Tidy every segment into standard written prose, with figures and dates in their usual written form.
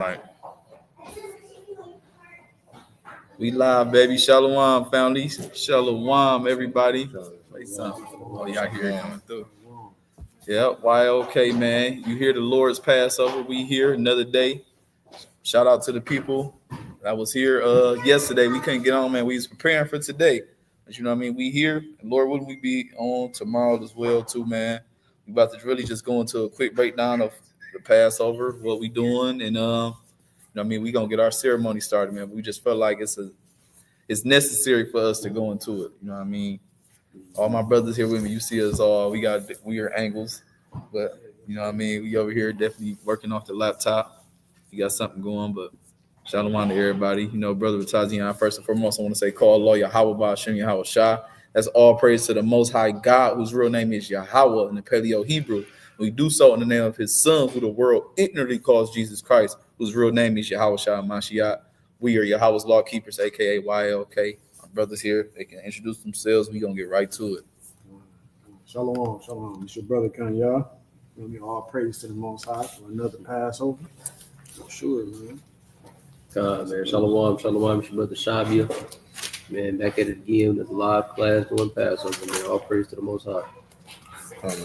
Right. We live, baby. Shalom, family. Shalom, everybody. Play something. Oh, y'all hear it coming through. Yep, YOK, man. You hear the Lord's Passover. We here another day. Shout out to the people that was here yesterday. We couldn't get on, man. We was preparing for today. But you know what I mean? We here. And Lord, wouldn't we be on tomorrow as well, too, man? We about to really just go into a quick breakdown of the Passover, what we doing, and you know what I mean, we gonna get our ceremony started, man. We just felt like it's necessary for us to go into it. You know what I mean? All my brothers here with me. You see us all. We got weird angles, but you know what I mean. We over here definitely working off the laptop. We got something going, but shalom to everybody. You know, brother Tazian. First and foremost, I want to say, call Allah Yahawah, BAHASHAM, Yahawashi. That's all praise to the Most High God, whose real name is Yahawah in the Paleo Hebrew. We do so in the name of His Son, who the world ignorantly calls Jesus Christ, whose real name is Yahawashi Mashiach. We are Yahweh's law keepers, aka YLK. My brothers here, they can introduce themselves. We gonna get right to it. Shalom, shalom. It's your brother Kanya. All praise to the Most High for another Passover. For sure, man. Man, shalom, shalom. It's your brother Shabia. Man, back at it again with the live class doing Passover. Man, all praise to the Most High.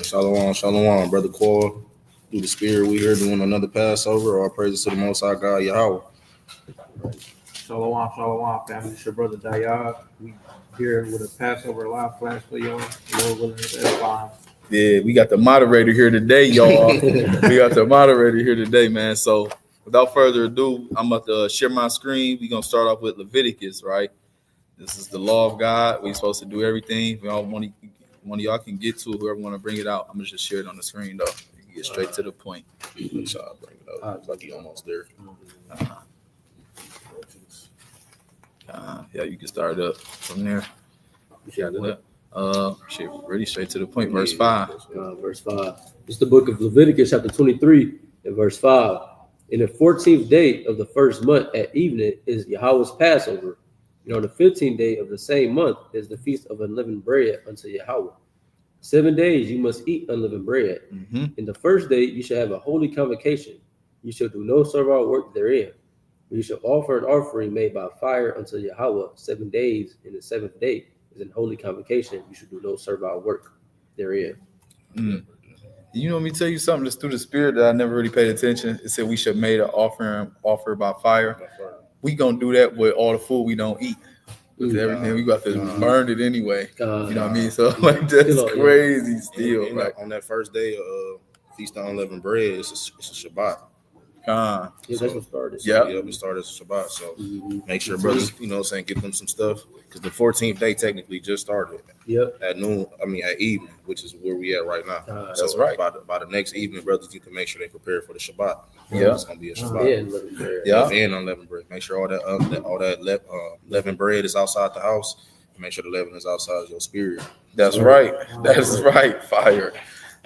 Shalom, shalom, brother Cole. Through the Spirit, we here doing another Passover. All praises to the Most High God, Yahawah. Shalom, shalom, family. It's your brother Dayad. We here with a Passover live class for y'all. Lord willing, that's fine. Yeah, we got the moderator here today, y'all. We got the moderator here today, man. So without further ado, I'm about to share my screen. We're gonna start off with Leviticus, right? This is the law of God. We're supposed to do everything. We all one of y'all can get to, whoever want to bring it out. I'm gonna just share it on the screen though. You can get straight to the point. So I'll bring it up. It's like he almost there. Yeah, you can start up from there. Yeah, Shit, really straight to the point. Verse 5. Verse 5. It's the book of Leviticus, chapter 23, and verse 5. In the 14th day of the first month at evening is Yahweh's Passover. And on the 15th day of the same month is the feast of unleavened bread unto Yahawah. 7 days you must eat unleavened bread. Mm-hmm. In the first day you shall have a holy convocation. You shall do no servile work therein. You shall offer an offering made by fire unto Yahawah 7 days. In the seventh day is an holy convocation. You should do no servile work therein. You know, let me tell you something that's through the Spirit that I never really paid attention. It said we should make an offer by fire. We gonna do that with all the food we don't eat. With everything, we got to burn it anyway. You know what I mean? So like that's crazy still. And right? on that first day of Feast of Unleavened Bread, it's a Shabbat. Yeah, that's what started. Yeah, we started Shabbat. So make sure brothers, you know what I'm saying, get them some stuff. Because the 14th day technically just started. Yep. At noon, at evening, which is where we at right now. That's right. By the next evening, brothers, you can make sure they prepare for the Shabbat. Yeah. It's gonna be a Shabbat. And unleavened bread. Yeah. And unleavened bread. Make sure all that leavened bread is outside the house. And make sure the leaven is outside your spirit. That's right. That's right. Fire.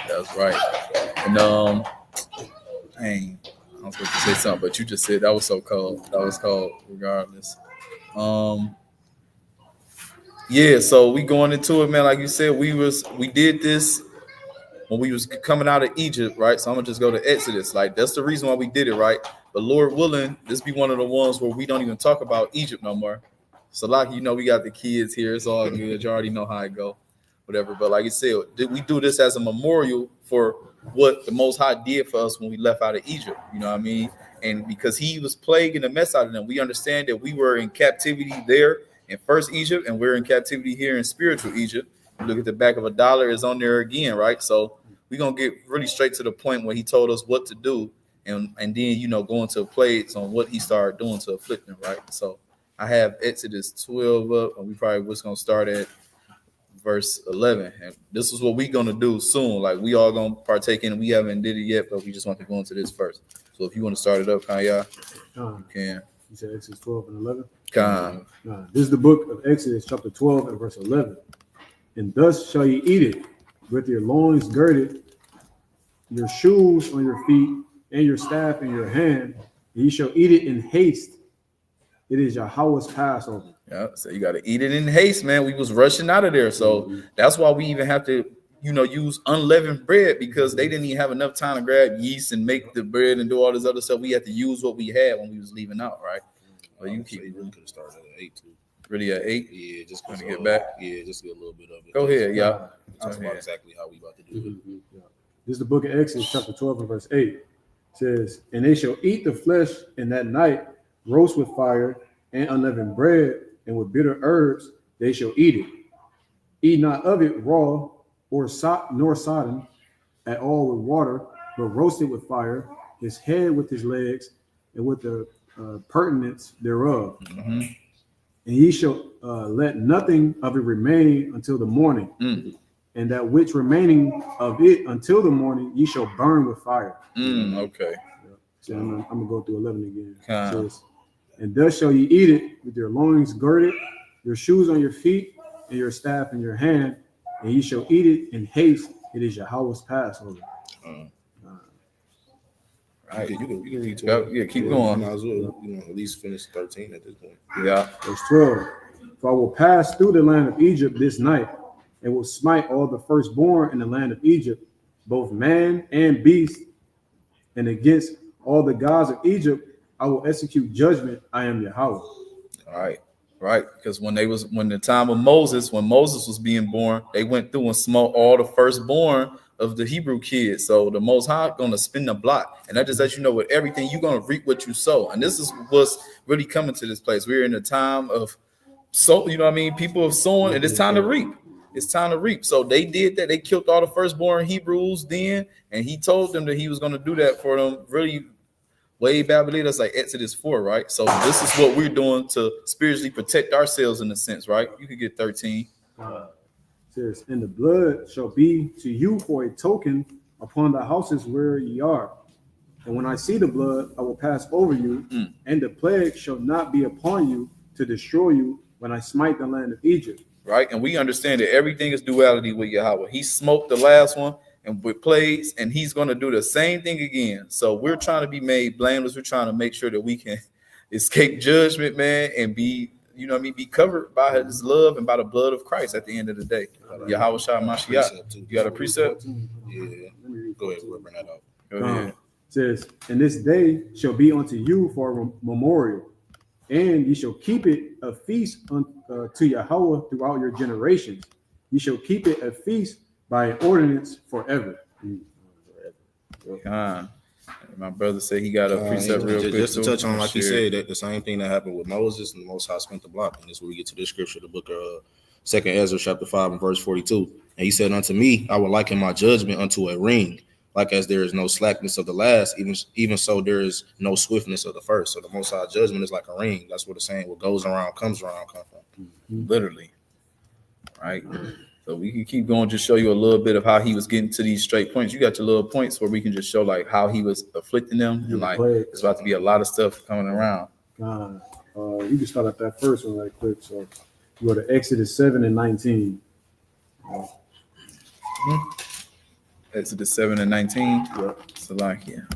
That's right. And dang, I was supposed to say something, but you just said that was so cold. That was cold, regardless. Yeah, so we going into it, man. Like you said, we did this when we was coming out of Egypt, right? So I'm gonna just go to Exodus. Like that's the reason why we did it, right? But Lord willing, this be one of the ones where we don't even talk about Egypt no more. So like you know, we got the kids here. It's all good. You already know how it go, whatever. But like you said, we do this as a memorial for what the Most High did for us when we left out of Egypt. You know what I mean? And because He was plaguing the mess out of them, we understand that we were in captivity there in first Egypt, and we're in captivity here in spiritual Egypt. You look at the back of a dollar, it's on there again, right? So we're gonna get really straight to the point where He told us what to do, and then you know go into plagues on what He started doing to afflict them, right? So I have Exodus 12 up, and we probably was gonna start at verse 11, and this is what we're gonna do soon. Like we all gonna partake in it. We haven't did it yet, but we just want to go into this first. So if you want to start it up, Kanya, you can. You said Exodus 12 and 11? This is the book of Exodus, chapter 12 and verse 11. And thus shall ye eat it, with your loins girded, your shoes on your feet, and your staff in your hand. And ye shall eat it in haste. It is Yahweh's Passover. Yeah, so you got to eat it in haste, man. We was rushing out of there, so that's why we even have to use unleavened bread because they didn't even have enough time to grab yeast and make the bread and do all this other stuff. We had to use what we had when we was leaving out, right? Well, you keep really could have started at 8 too. Really at 8? Yeah, just to get back. Yeah, just get a little bit of it. Go ahead, yeah. Talk about exactly how we about to do it. This is the book of Exodus, chapter 12, and verse 8. It says, "And they shall eat the flesh in that night, roast with fire and unleavened bread, and with bitter herbs they shall eat it. Eat not of it raw or nor sodden at all with water, but roast it with fire, his head with his legs, and with the pertinence thereof. Mm-hmm. And ye shall let nothing of it remain until the morning. And that which remaining of it until the morning ye shall burn with fire." Okay. So I'm gonna go through 11 again. It says, "And thus shall ye eat it with your loins girded, your shoes on your feet, and your staff in your hand, and ye shall eat it in haste. It is Yahawah's Passover." Right. You can read 12. Yeah, keep going. You might as well, at least finish 13 at this point. Yeah. Verse 12. "For I will pass through the land of Egypt this night, and will smite all the firstborn in the land of Egypt, both man and beast, and against all the gods of Egypt I will execute judgment. I am Yahawah." All right. Because when the time of Moses, when Moses was being born, they went through and smote all the firstborn of the Hebrew kids. So the Most High gonna spin the block, and that just lets you know with everything you're gonna reap what you sow. And this is what's really coming to this place. We're in a time of people are sowing, and it's time to reap. It's time to reap. So they did that. They killed all the firstborn Hebrews then, and he told them that he was gonna do that for them. Really, way back, I believe that's like Exodus 4, right? So this is what we're doing to spiritually protect ourselves in a sense, right? You could get 13. Says, "And the blood shall be to you for a token upon the houses where ye are. And when I see the blood, I will pass over you, and the plague shall not be upon you to destroy you when I smite the land of Egypt." Right? And we understand that everything is duality with Yahawah. He smoked the last one and with plagues, and he's going to do the same thing again. So we're trying to be made blameless. We're trying to make sure that we can escape judgment, man, and be covered by his love and by the blood of Christ at the end of the day. Yahawashi Mashiach. You got a precept? Yeah. Go ahead, we'll bring that up. Go ahead. Says, "And this day shall be unto you for a memorial, and ye shall keep it a feast to Yahawah throughout your generations. Ye shall keep it a feast by an ordinance forever." My brother said he got a precept real quick. Just to touch on, like he said, that the same thing that happened with Moses, and the Most High spent the block. And this is where we get to this scripture, the book of 2nd Ezra, chapter 5, and verse 42. "And he said unto me, I will liken my judgment unto a ring, like as there is no slackness of the last, even so there is no swiftness of the first." So the Most High judgment is like a ring. That's what it's saying. What goes around comes around. Come from. Literally. Right? So we can keep going, just show you a little bit of how he was getting to these straight points. You got your little points where we can just show like how he was afflicting them, and like it's about to be a lot of stuff coming around. You can start at that first one right quick. So you go to Exodus 7 and 19. Exodus 7 and 19. Yep. Salakia.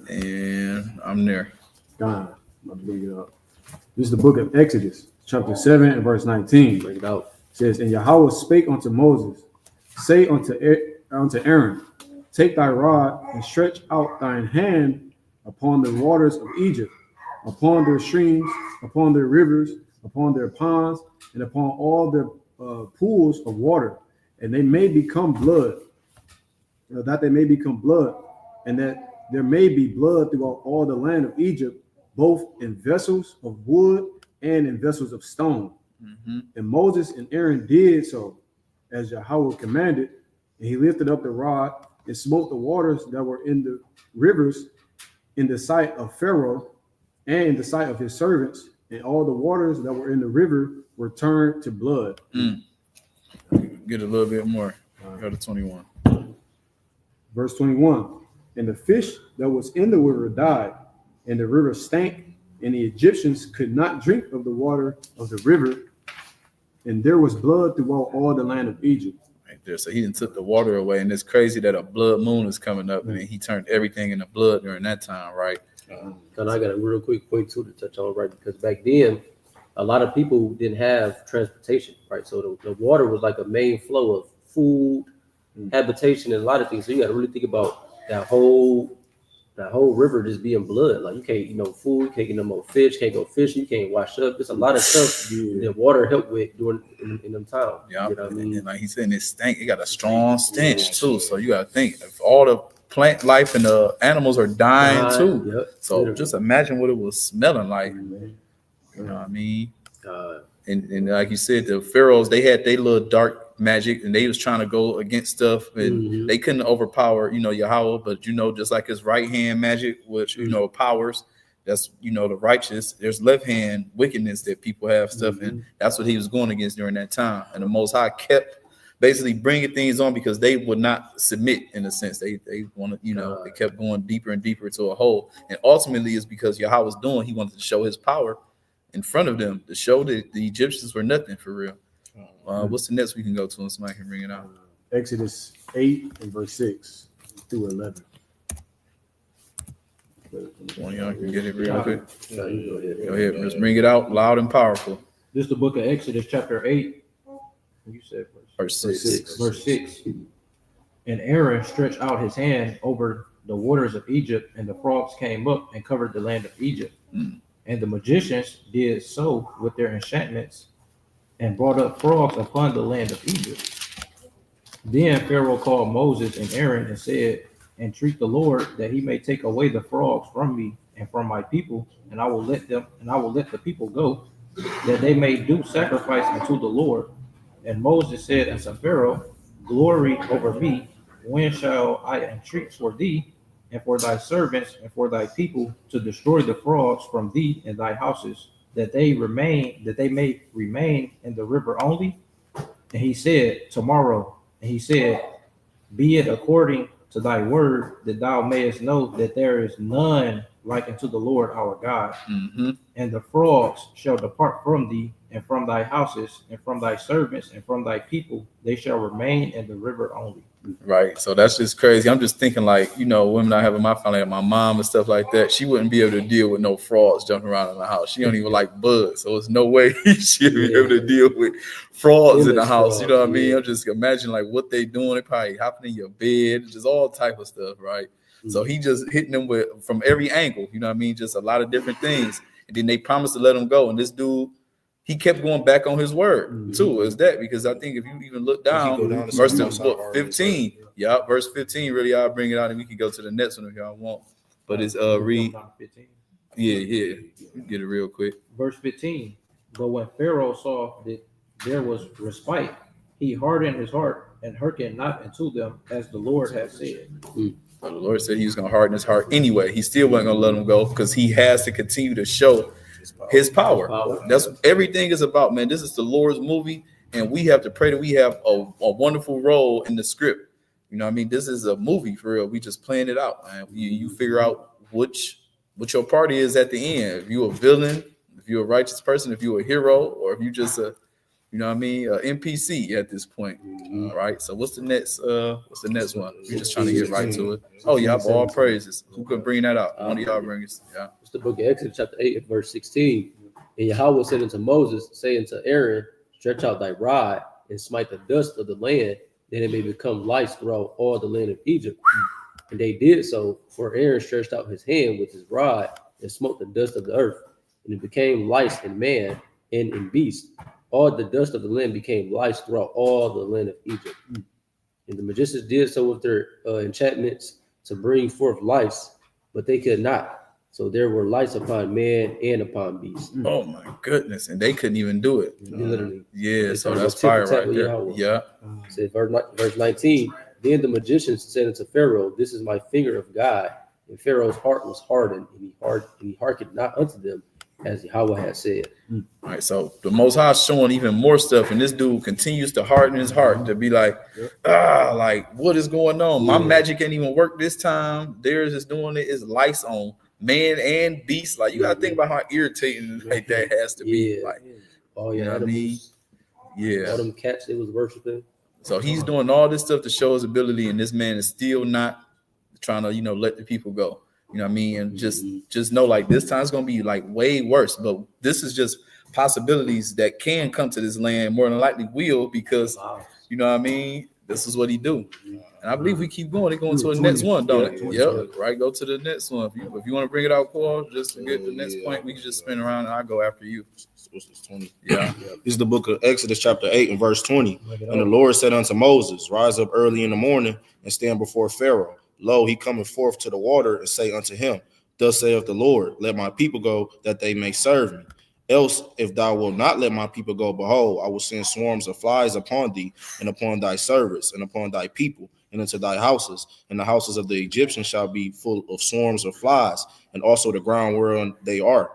And I'm there. God, I'll bring it up. This is the book of Exodus, chapter 7 and verse 19. Bring it out. It says, "And Yahawah spake unto Moses, say unto Aaron, take thy rod and stretch out thine hand upon the waters of Egypt, upon their streams, upon their rivers, upon their ponds, and upon all their pools of water, and they may become blood, that they may become blood, and that there may be blood throughout all the land of Egypt, both in vessels of wood and in vessels of stone." And Moses and Aaron did so as Yahawah commanded, and he lifted up the rod and smote the waters that were in the rivers in the sight of Pharaoh and in the sight of his servants, and all the waters that were in the river were turned to blood. Get a little bit more. Go to 21. Verse 21. "And the fish that was in the river died, and the river stank, and the Egyptians could not drink of the water of the river, and there was blood throughout all the land of Egypt." Right there. So he didn't took the water away, and it's crazy that a blood moon is coming up, and he turned everything into blood during that time, right? And I got a real quick point too to touch on, right? Because back then, a lot of people didn't have transportation, right? So the water was like a main flow of food, habitation, and a lot of things. So you got to really think about that whole river just being blood. Like you can't eat no food, can't get no more fish, can't go fishing, you can't wash up. There's a lot of stuff that water helped with during in them times. Yeah, You know what I mean? and like he said, it stank. It got a strong stench too. So you got to think if all the plant life and the animals are dying too. Yep. So Literally. just imagine what it was smelling like. You know what I mean? And like you said, the pharaohs, they had their little dark magic, and they was trying to go against stuff, and they couldn't overpower, Yahawah. But just like his right hand magic, which powers, that's the righteous. There's left hand wickedness that people have stuff, and that's what he was going against during that time. And the Most High kept basically bringing things on because they would not submit. In a sense, they wanted, they kept going deeper and deeper into a hole, and ultimately it's because Yahawah was doing. He wanted to show his power in front of them to show that the Egyptians were nothing for real. What's the next we can go to and somebody can bring it out? Exodus 8 and verse 6 through 11. One of y'all can get it real quick. No, you go ahead. Go ahead, just bring it out loud and powerful. This is the book of Exodus, chapter 8. You said Verse 6. verse 6. And Aaron stretched out his hand over the waters of Egypt, and the frogs came up and covered the land of Egypt. And the magicians did so with their enchantments and brought up frogs upon the land of Egypt. Then Pharaoh called Moses and Aaron and said, entreat the Lord that he may take away the frogs from me and from my people, and I will let the people go, that they may do sacrifice unto the Lord. And Moses said unto Pharaoh, glory over me, when shall I entreat for thee and for thy servants and for thy people to destroy the frogs from thee and thy houses, that they may remain in the river only? And he said, tomorrow. And he said, be it according to thy word, that thou mayest know that there is none like unto the Lord our God. And the frogs shall depart from thee and from thy houses and from thy servants and from thy people. They shall remain in the river only. Right. So that's just crazy. I'm just thinking like, women I have in my family, like my mom and stuff like that, she wouldn't be able to deal with no frogs jumping around in the house. She don't even like bugs. So there's no way she'd be able to deal with frogs in the house. You know what I mean? I'm just imagine like what they doing. They probably hopping in your bed, just all type of stuff. Right. So he just hitting them from every angle. You know what I mean? Just a lot of different things. And then they promised to let him go. And this dude, he kept going back on his word too. Is that because I think if you even look down, verse 15, verse 15, really, I'll bring it out and we can go to the next one if y'all want. But it's read, you get it real quick. Verse 15. But when Pharaoh saw that there was respite, he hardened his heart and hearkened not unto them, as the Lord had said. But the Lord said he was going to harden his heart anyway. He still wasn't going to let him go because he has to continue to show his power. That's what everything is about, man. This is the Lord's movie, and we have to pray that we have a wonderful role in the script. You know what I mean? This is a movie for real. We just playing it out, man. You figure out what your party is at the end. If you're a villain, if you're a righteous person, if you're a hero, or if you just a NPC at this point. All right. So what's the next one? We're just trying to get right to it. Oh yeah, all praises. Who could bring that out? One of y'all bring it. Yeah. It's the book of Exodus, chapter 8, verse 16. And Yahawah said unto Moses, saying to Aaron, stretch out thy rod and smite the dust of the land, that it may become lice throughout all the land of Egypt. And they did so, for Aaron stretched out his hand with his rod and smote the dust of the earth, and it became lice in man and in beast. All the dust of the land became lice throughout all the land of Egypt. And the magicians did so with their enchantments to bring forth lice, but they could not. So there were lice upon man and upon beast. Oh my goodness. And they couldn't even do it. Literally. Yeah, so that's fire right there. Yahawah. Yeah. Says verse 19. Then the magicians said unto Pharaoh, this is my finger of God. And Pharaoh's heart was hardened, and he hearkened not unto them, as Yahawah had said. All right, so the Most High showing even more stuff, and this dude continues to harden his heart to be like, like what is going on? My magic can't even work this time. Theirs is doing it. It's lice on man and beast. Like you gotta think about how irritating like that has to be. Like, oh yeah, you know what I mean? Yeah, all them cats they was worshiping. So he's doing all this stuff to show his ability, and this man is still not trying to, let the people go. You know what I mean? And just know like this time it's gonna be like way worse. But this is just possibilities that can come to this land, more than likely will, because you know what I mean. This is what he do, and I believe we keep going. They going to the next one, don't it? Yep. Right. Go to the next one. If you want to bring it out, Paul, just to get the next point, we can just spin around and I'll go after you. What's this, 20? Yeah. This is the book of Exodus, chapter 8, and verse 20. And the Lord said unto Moses, rise up early in the morning and stand before Pharaoh. Lo, he cometh forth to the water, and say unto him, thus saith the Lord, let my people go, that they may serve me. Else, if thou wilt not let my people go, behold, I will send swarms of flies upon thee, and upon thy servants, and upon thy people, and into thy houses. And the houses of the Egyptians shall be full of swarms of flies, and also the ground whereon they are.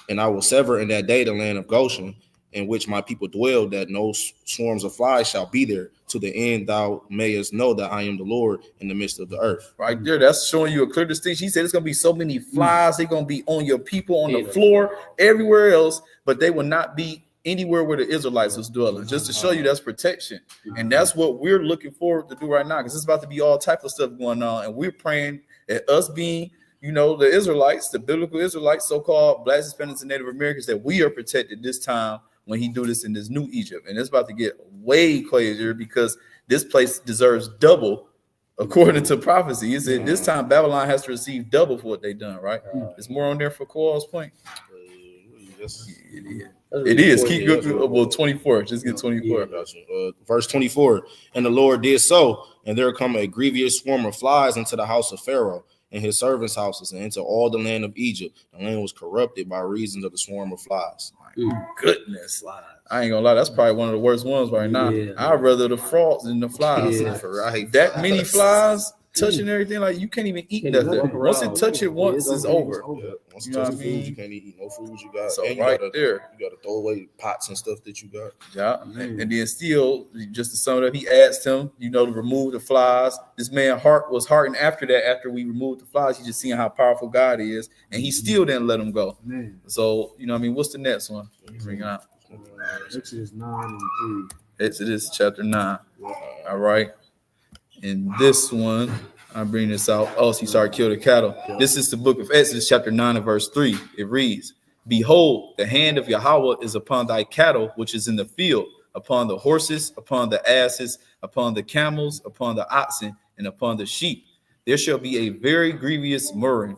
And I will sever in that day the land of Goshen, in which my people dwell, that no swarms of flies shall be there, to the end thou mayest know that I am the Lord in the midst of the earth. Right there, that's showing you a clear distinction. He said it's going to be so many flies, they're going to be on your people, on the floor, everywhere else, but they will not be anywhere where the Israelites was dwelling, just to show you that's protection. And that's what we're looking forward to do right now, because it's about to be all type of stuff going on, and we're praying at us being, you know, the Israelites, the biblical Israelites, so-called Blacks, Hispanics, and Native Americans, that we are protected this time when he do this in this new Egypt. And it's about to get way crazier, because this place deserves double according to prophecy. Is it this time Babylon has to receive double for what they done, right? It's more on there for Cole's point. It is. Keep good. Well, 24. Just get 24. Verse 24. And the Lord did so, and there come a grievous swarm of flies into the house of Pharaoh, and his servants' houses, and into all the land of Egypt. The land was corrupted by reason of the swarm of flies. My goodness. I ain't gonna lie, that's probably one of the worst ones right now. I'd rather the frogs than the flies. That many flies touching everything, like you can't even eat nothing. Once it touch it once, it's over. Once you touch food, you can't eat no food you got. So and you right gotta, there, you gotta throw away pots and stuff that you got. Yeah, and then still, just to sum it up, he asked him, you know, to remove the flies. This man's heart was hardened after that. After we removed the flies, he just seeing how powerful God is, and he still didn't let him go. So, you know what I mean? What's the next one? Bring it out. Exodus 9 and 3. Exodus chapter 9. All right. And this one, I bring this out. Oh, so he started killing the cattle. This is the book of Exodus chapter 9 and verse 3. It reads, behold, the hand of Yahawah is upon thy cattle, which is in the field, upon the horses, upon the asses, upon the camels, upon the oxen, and upon the sheep. There shall be a very grievous murrain,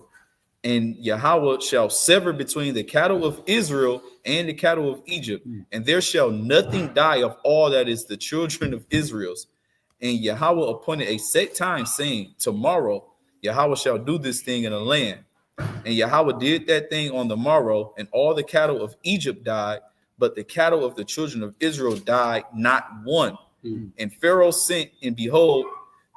and Yahawah shall sever between the cattle of Israel and the cattle of Egypt, and there shall nothing die of all that is the children of Israel's. And Yahawah appointed a set time, saying, tomorrow Yahawah shall do this thing in the land. And Yahawah did that thing on the morrow, and all the cattle of Egypt died, but the cattle of the children of Israel died not one. And Pharaoh sent, and behold,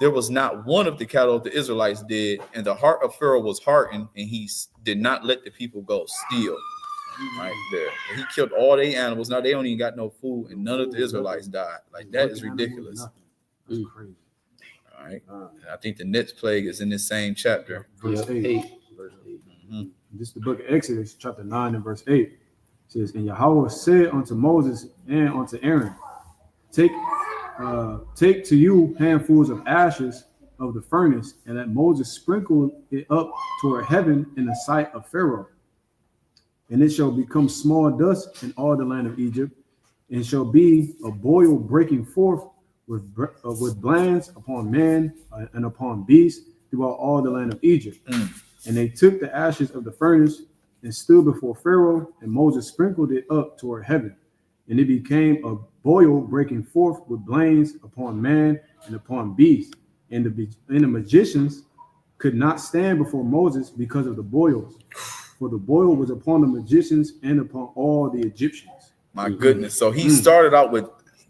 there was not one of the cattle of the Israelites dead, and the heart of Pharaoh was hardened, and he did not let the people go still. Right there. And he killed all their animals. Now they don't even got no food, and none of the Israelites died. Like, that is ridiculous. That's crazy. All right. I think the next plague is in this same chapter. Verse 8. This is the book of Exodus, chapter 9 and verse 8. It says, and Yahawah said unto Moses and unto Aaron, take to you handfuls of ashes of the furnace, and let Moses sprinkle it up toward heaven in the sight of Pharaoh. And it shall become small dust in all the land of Egypt, and shall be a boil breaking forth with blains upon man and upon beasts throughout all the land of Egypt. And they took the ashes of the furnace and stood before Pharaoh, and Moses sprinkled it up toward heaven. And it became a boil breaking forth with blains upon man and upon beasts. And the magicians could not stand before Moses because of the boils, for the boil was upon the magicians and upon all the Egyptians. My goodness. So he started out with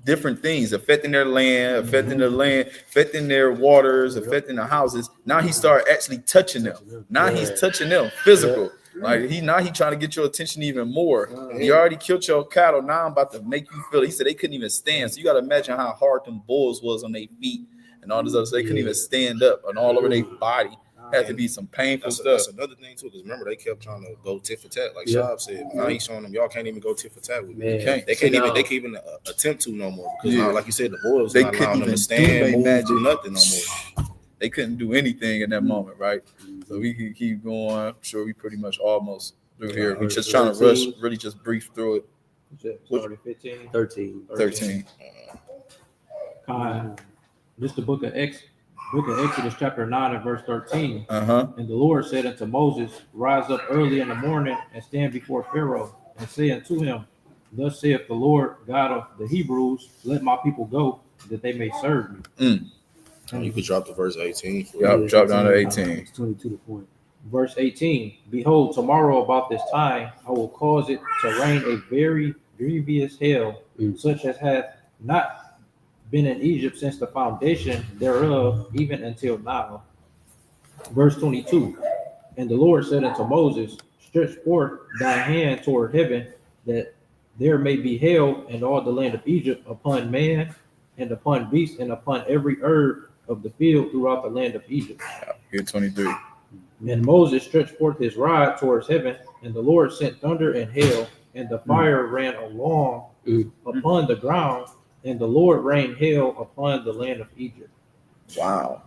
different things affecting their land, affecting their waters, affecting the houses. Now he started actually touching them. Now he's touching them physical. Like he trying to get your attention even more. He already killed your cattle. Now I'm about to make you feel it. He said they couldn't even stand. So you got to imagine how hard them bulls was on their feet and all this other stuff. They couldn't even stand up, and all over their body. Had to be some painful stuff. That's another thing too, because remember they kept trying to go tit for tat, like Shab said. Now he's showing them y'all can't even go tit for tat with me. They can't even attempt to no more, because now, like you said, the boys they not allowing them to stand, move, do nothing no more. They couldn't do anything in that moment, right? So we can keep going. I'm sure we pretty much almost through here. We Verse just trying to rush, 13. really just brief through it. Started 15. 13. 13. This is the book of Exodus, chapter 9 and verse 13. Uh-huh. And the Lord said unto Moses, Rise up early in the morning and stand before Pharaoh, and say unto him, Thus saith the Lord God of the Hebrews, Let my people go, that they may serve me. You could drop to verse 18. Yep, drop down to 18. It's 22 to point. Verse 18, Behold, tomorrow about this time I will cause it to rain a very grievous hail, such as hath not been in Egypt since the foundation thereof, even until now. Verse 22, And the Lord said unto Moses, Stretch forth thy hand toward heaven, that there may be hail in all the land of Egypt upon man, and upon beast, and upon every herb of the field throughout the land of Egypt. Here 23. And Moses stretched forth his rod towards heaven, and the Lord sent thunder and hail, and the fire ran along upon the ground, and the Lord rained hail upon the land of Egypt. Wow.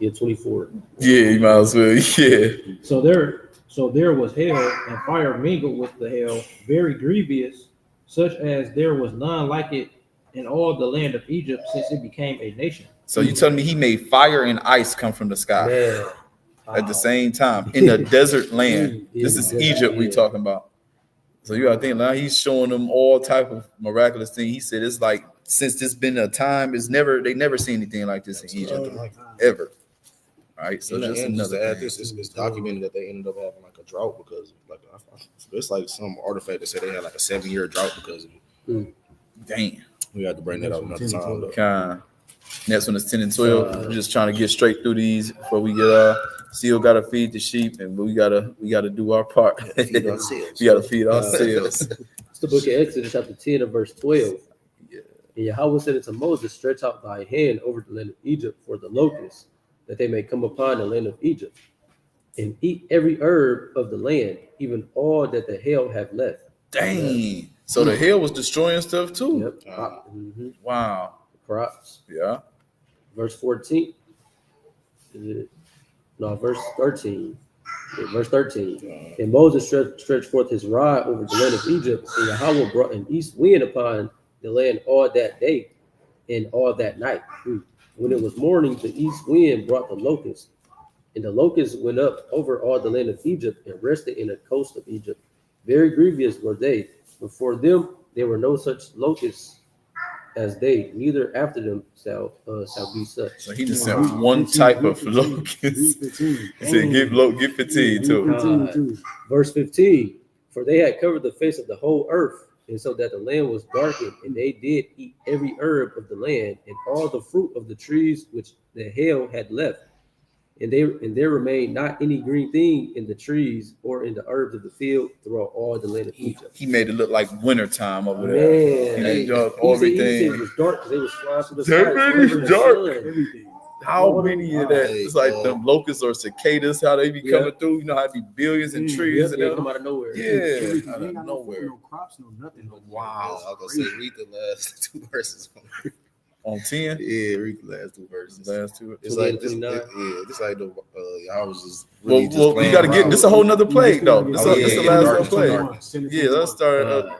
Yeah, 24. Yeah, you might as well. Yeah. So there was hail and fire mingled with the hail, very grievous, such as there was none like it in all the land of Egypt since it became a nation. So you telling me he made fire and ice come from the sky Man. at the same time in a desert land? Yeah, This is desert, Egypt we yeah. talking about. So you gotta think now he's showing them all type of miraculous things. He said it's like since this been a time, they never seen anything like this in Egypt ever. All right, so just and just another to add thing. this, it's documented that they ended up having like a drought because like it's like some artifact that said they had like a 7-year drought because of it. Damn. We had to bring that up another time. Though. Kind. Next one is 10 and 12. We're just trying to get straight through these before we get still gotta feed the sheep and we gotta do our part. Feed ourselves. We gotta feed ourselves. It's the book of Exodus, chapter 10 and verse 12. Yeah. And Yahawah said unto Moses, Stretch out thy hand over the land of Egypt for the locusts, that they may come upon the land of Egypt, and eat every herb of the land, even all that the hail hath left. Dang. So the hail was destroying stuff too. Yep. Wow. Crops. Yeah. Verse 14. Is it? No, verse 13. Yeah, verse 13. And Moses stretched forth his rod over the land of Egypt, and Yahawah brought an east wind upon the land all that day and all that night. When it was morning, the east wind brought the locusts, and the locusts went up over all the land of Egypt and rested in the coast of Egypt. Very grievous were they. Before them there were no such locusts as they, neither after them shall be such. So he just sent one type of locust. He said get 15 too. Verse 15. For they had covered the face of the whole earth, and so that the land was darkened, and they did eat every herb of the land, and all the fruit of the trees which the hail had left. And there remained not any green thing in the trees or in the herbs of the field throughout all the land of Egypt. He made it look like wintertime over there. Man, He done he said everything. it was dark because they was flying through the sky. Everything's dark. Everything. How many of that? It's like them locusts or cicadas, how they be coming through. You know how it be billions and trees and They them. come out of nowhere. Yeah, out of nowhere. No crops, no nothing. Wow. I was gonna say read the last 2 verses. On 10? Yeah, read the last 2 verses. Last two. It's like this. 29. This like the I was just really just Well, we playing got to get around this a with whole it. nother plague though. This is the last one plague. darkness. Yeah, let's start. Get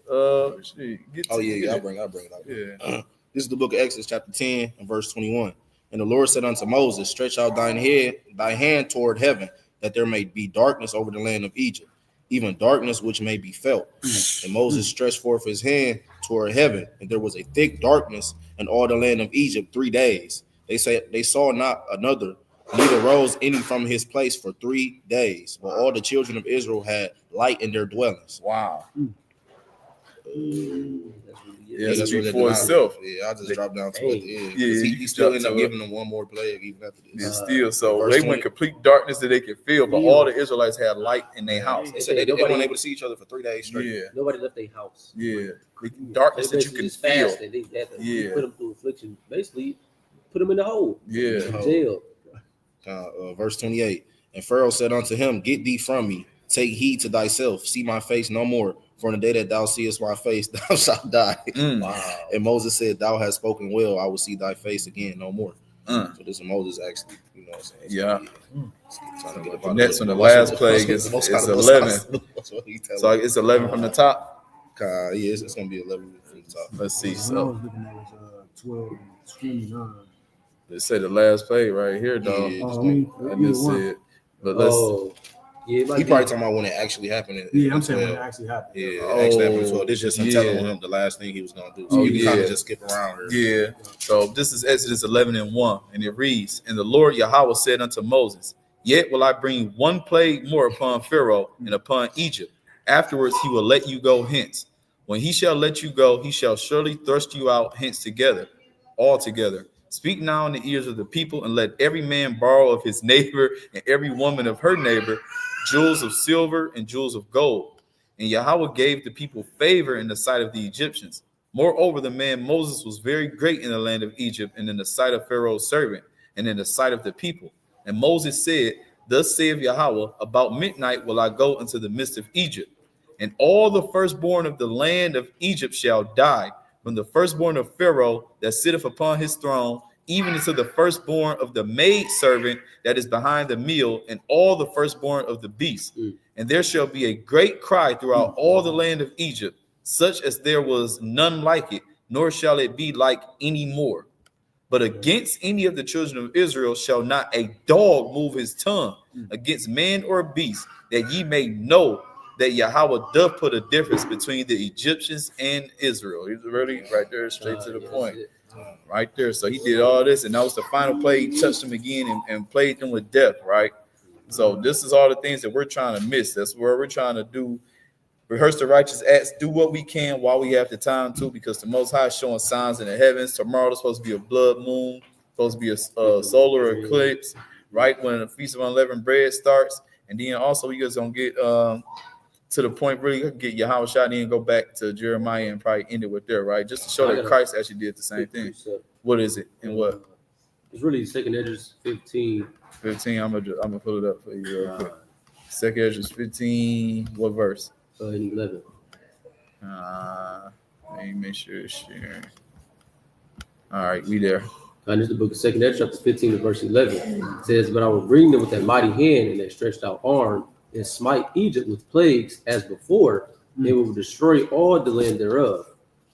Oh to yeah, it. I'll bring it up. Yeah. This is the book of Exodus, chapter 10, and verse 21. And the Lord said unto Moses, Stretch out thy hand toward heaven, that there may be darkness over the land of Egypt, even darkness which may be felt. And Moses stretched forth his hand toward heaven, and there was a thick darkness in all the land of Egypt 3 days. They said they saw not another, neither rose any from his place for 3 days, while all the children of Israel had light in their dwellings. Wow. Yeah, Yeah, that's speak what for itself. Yeah, I just dropped down to it. Yeah, Yeah, he still ended up dropped to giving them one more plague even after Yeah, this. still. So verse they 20. went complete darkness that they could feel, but all the Israelites had light in their house. They said they weren't able to see each other for 3 days straight. Yeah, Nobody left their house. yeah. Darkness They that you basically can just feel. fasted. They had to Yeah. put them through affliction. Basically, put them in the hole. Yeah. Jail. Verse 28. And Pharaoh said unto him, Get thee from me, take heed to thyself, see my face no more. For in the day that thou seest my face, thou shalt die. Wow. And Moses said, Thou hast spoken well, I will see thy face again no more. So this is Moses actually, know what I'm saying? Yeah. Trying to get The about next one, the as last much- plague as is much- as much- 11. That's what he telling So me. it's 11 from the top. Yeah, it's gonna be 11 from the top. Let's see. When I So was looking at it, 12 and 29. they say the last plague right here, though. Yeah, I mean, I either just one. said, but let's. Oh, yeah, it might He be. probably talking about when it actually happened. Yeah, I'm saying when it actually happened. Yeah, it actually happened as well. This just him telling yeah. him the last thing he was gonna do. So Oh, you can kind yeah. of just skip around here. Yeah. So this is Exodus 11 and 1, and it reads, "And the Lord Yahawah said unto Moses, Yet will I bring one plague more upon Pharaoh and upon Egypt. Afterwards he will let you go hence. When he shall let you go, he shall surely thrust you out hence together, all together. Speak now in the ears of the people, and let every man borrow of his neighbor and every woman of her neighbor jewels of silver and jewels of gold. And Yahawah gave the people favor in the sight of the Egyptians. Moreover, the man Moses was very great in the land of Egypt, and in the sight of Pharaoh's servant, and in the sight of the people. And Moses said, Thus saith Yahawah, about midnight will I go into the midst of Egypt, and all the firstborn of the land of Egypt shall die, from the firstborn of Pharaoh that sitteth upon his throne, even unto the firstborn of the maidservant that is behind the meal, and all the firstborn of the beasts. And there shall be a great cry throughout all the land of Egypt, such as there was none like it, nor shall it be like any more. But against any of the children of Israel shall not a dog move his tongue against man or beast, that ye may know that Yahawah doth put a difference between the Egyptians and Israel." He's really right there, straight to the point. Right there. So he did all this, and that was the final play. He touched them again and played them with death, right? So this is all the things that we're trying to miss. That's where we're trying to do. Rehearse the righteous acts, do what we can while we have the time to, because the Most High is showing signs in the heavens. Tomorrow there's supposed to be a blood moon, supposed to be a solar eclipse, right when the Feast of Unleavened Bread starts. And then also we just gonna get to the point, really get Yahawashi and then go back to Jeremiah and probably end it with there, right? Just to show that Christ actually did the same thing. What is it and what? It's really second Edges 15. 15. I'm gonna pull it up for you real quick. Second Edges 15. What verse? And 11. Let me make sure it's sharing. All right, we there. And this is the book of second Edges, chapter 15 and verse 11. It says, "But I will bring them with that mighty hand and that stretched out arm, and smite Egypt with plagues as before. They will destroy all the land thereof.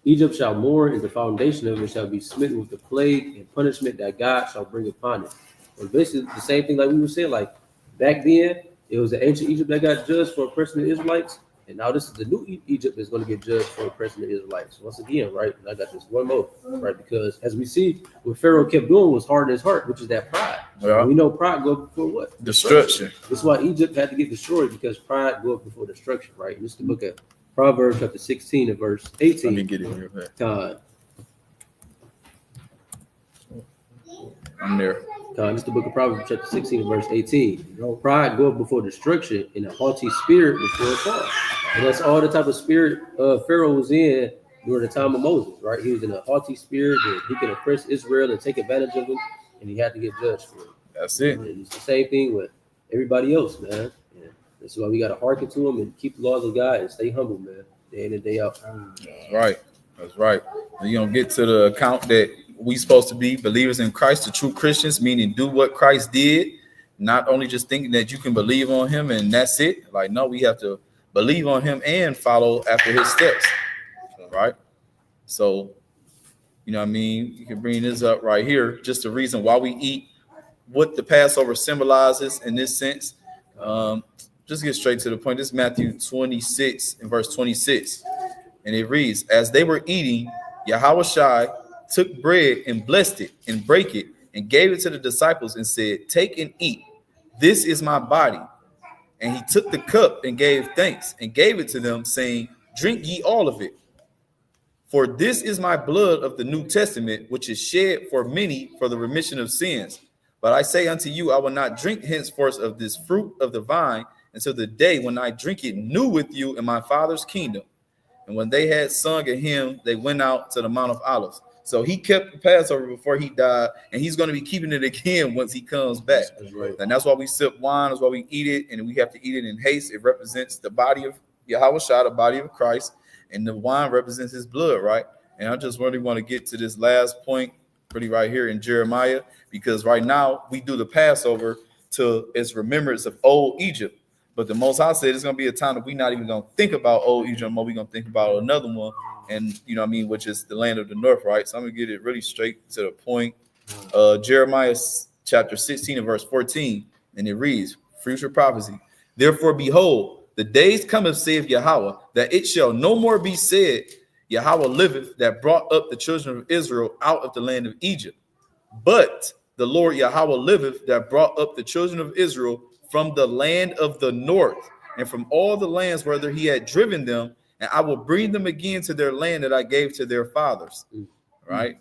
Egypt shall mourn, and the foundation of it shall be smitten with the plague and punishment that God shall bring upon it." And basically the same thing like we were saying, like back then, it was the ancient Egypt that got judged for oppressing the Israelites. And now this is the new Egypt that's going to get judged for oppressing the Israelites. Once again, right? And I got this one more, right? Because as we see, what Pharaoh kept doing was hard in his heart, which is that pride. Yeah. And we know pride goes before what? Destruction. That's why Egypt had to get destroyed, because pride goes before destruction, right? And this is the book of Proverbs chapter 16 and verse 18. Let me get it real quick. I'm there. This is the book of Proverbs chapter 16 and verse 18. Pride goeth before destruction, and a haughty spirit before a fall. And that's all the type of spirit Pharaoh was in during the time of Moses, right? He was in a haughty spirit that he could oppress Israel and take advantage of them, and he had to get judged for it. That's it. And it's the same thing with everybody else, man. Yeah. That's why we got to hearken to him and keep the laws of God and stay humble, man, day in and day out. That's right. That's right. And you're gonna get to the account that we supposed to be believers in Christ, the true Christians, meaning do what Christ did, not only just thinking that you can believe on him and that's it. Like, no, we have to believe on him and follow after his steps, right? So, you know what I mean? You can bring this up right here, just the reason why we eat, what the Passover symbolizes in this sense. Just get straight to the point. This is Matthew 26 and verse 26. And it reads, "As they were eating, Yahawashi took bread and blessed it and brake it and gave it to the disciples and said, Take and eat. This is my body. And he took the cup and gave thanks and gave it to them, saying, Drink ye all of it. For this is my blood of the New Testament, which is shed for many for the remission of sins. But I say unto you, I will not drink henceforth of this fruit of the vine until the day when I drink it new with you in my Father's kingdom." And when they had sung a hymn, they went out to the Mount of Olives. So he kept the Passover before he died, and he's going to be keeping it again once he comes back. That's right. And that's why we sip wine, that's why we eat it, and we have to eat it in haste. It represents the body of Yahawashi, the body of Christ, and the wine represents his blood, right? And I just really want to get to this last point, pretty right here in Jeremiah. because right now we do the Passover to its remembrance of old Egypt. But the Most High said it's going to be a time that we're not even going to think about old Egypt, but we're going to think about another one, and you know what I mean, which is the land of the north, right? So I'm going to get it really straight to the point. Jeremiah chapter 16 and verse 14, and it reads, future prophecy. Therefore, behold, the days cometh, saith Yahawah, that it shall no more be said, Yahawah liveth, that brought up the children of Israel out of the land of Egypt. But the Lord Yahawah liveth, that brought up the children of Israel from the land of the north, and from all the lands whither he had driven them, and I will bring them again to their land that I gave to their fathers. Right?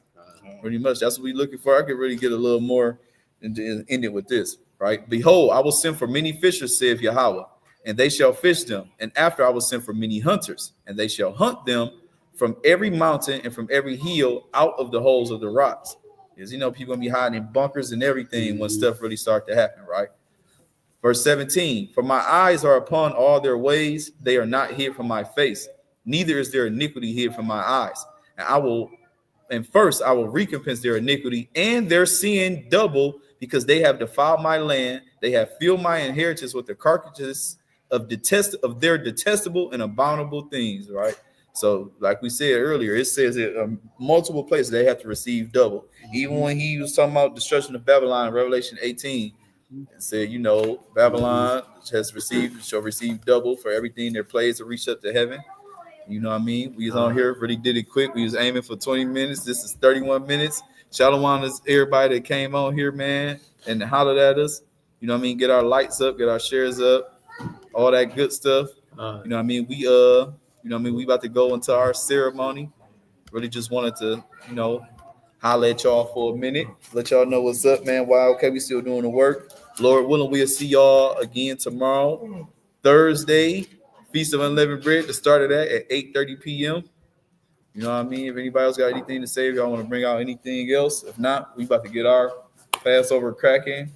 Pretty much. That's what we're looking for. I could really get a little more and end it with this. Right? Behold, I will send for many fishers, saith Yahawah, and they shall fish them. And after I will send for many hunters, and they shall hunt them from every mountain and from every hill out of the holes of the rocks. Because you know, people gonna be hiding in bunkers and everything when stuff really start to happen, right? Verse 17, for my eyes are upon all their ways, they are not hid from my face, neither is their iniquity hid from my eyes. And first I will recompense their iniquity and their sin double, because they have defiled my land, they have filled my inheritance with the carcasses of their detestable and abominable things, right? So, like we said earlier, it says it multiple places they have to receive double. Even when he was talking about destruction of Babylon in Revelation 18, and said, you know, Babylon shall receive double for everything their plays to reach up to heaven. You know what I mean? We was on here, really did it quick. We was aiming for 20 minutes. This is 31 minutes. Shalom is everybody that came on here, man, and hollered at us. You know what I mean? Get our lights up, get our shares up, all that good stuff. You know what I mean? We we about to go into our ceremony. Really just wanted to, you know, holler at y'all for a minute, let y'all know what's up, man. Wow, okay, we still doing the work. Lord willing, we'll see y'all again tomorrow, Thursday, Feast of Unleavened Bread, to start of that at 8:30 p.m. You know what I mean? If anybody else got anything to say, if y'all want to bring out anything else, if not, we about to get our Passover cracking.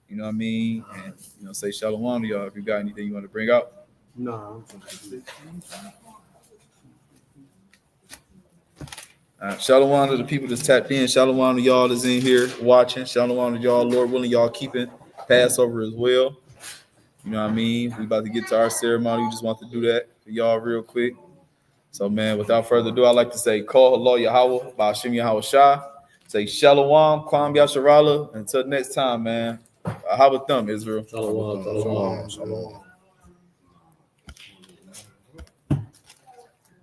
You know what I mean? And, you know, say shalom to y'all if you got anything you want to bring out. No. Shalom to the people that's tapped in. Shalom to y'all that's in here watching. Shalom to y'all, Lord willing, y'all keeping Passover as well. You know what I mean? We about to get to our ceremony. We just want to do that for y'all real quick. So, man, without further ado, I'd like to say, call halal Yahawah, BAHASHAM Yahawashi. Say shalom, kwam yasharala. Until next time, man. How about them, Israel? Shalom. Shalom.